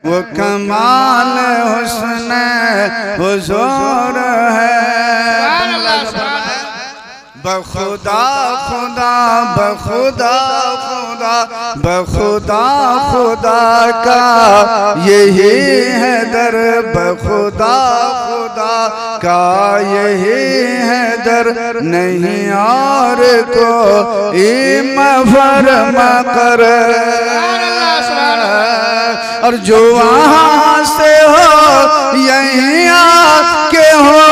वो कमाल हुस्न हुजूर है। बखुदा खुदा बखुदा खुदा बखुदा खुदा का यही है दर, बखुदा खुदा का यही है दर, नहीं और को फरमा कर। और जो वहाँ से हो यहीं आके हो,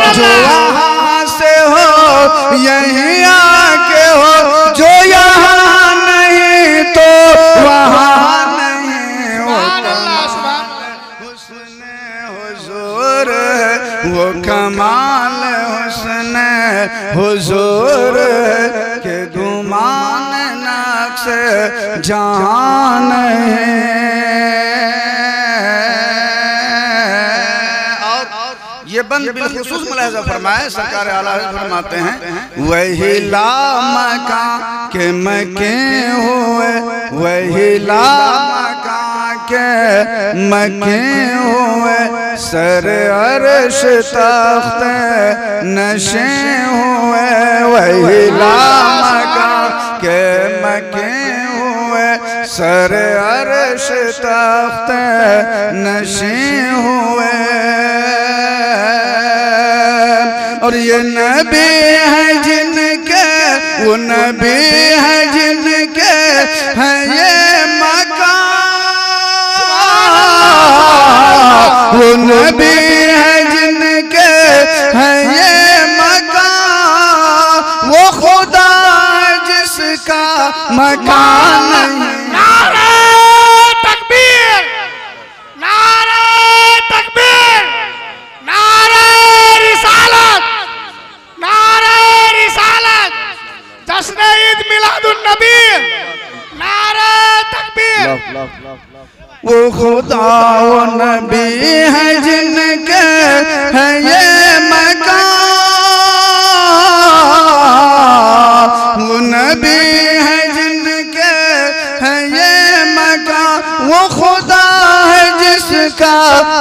जो वहाँ से हो यहीं आके हो, जो यहाँ नहीं तो वहाँ नहीं। वो हुस्न हुजूर है, वो कमाल हुस्न हुजूर है के गुमान नक्श जान है। ये बंद बिलखुसूस मुलाहिज़ा फरमाए, सरकार आला फरमाते हैं वही ला मकां के मके हुए, वही ला मकां के मके हुए, सर अर्श तख्त नशे हुए, वही ला मकां के मके हुए, सर अर्श तख्त नशे हुए। और ये नबी है जिनके, वो नबी है जिनके है ये मकान, वो नबी है जिनके है ये मकान, वो खुदा जिसका मकान नहीं। वो खुदा वो नबी है जिनके है ये मकान, वो नबी है जिनके है ये मकान, वो खुदा है जिसका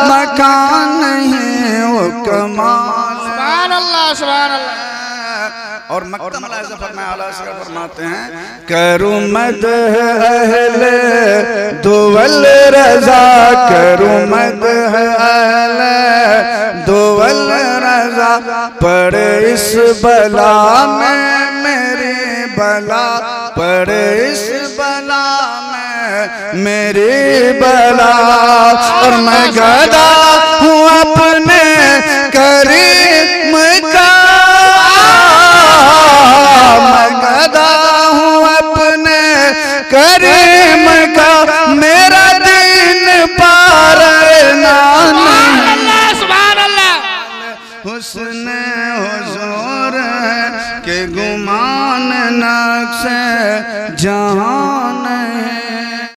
मकान नहीं। वो कमाल सुभान अल्लाह सुभान अल्लाह। और मक्तम फरमाते हैं करूँ मदह अहले दुवल रज़ा, करूँ मदह अहले दुवल रज़ा, पड़े इस बला में मेरी बला, पड़े इस बला में मेरी बला। और मैं गदा हूँ अपने करीम का, मैं गदा हूँ अपने करीम का, मेरा दीन पार हुस्न हुजूर के गुमान नक्श जान है।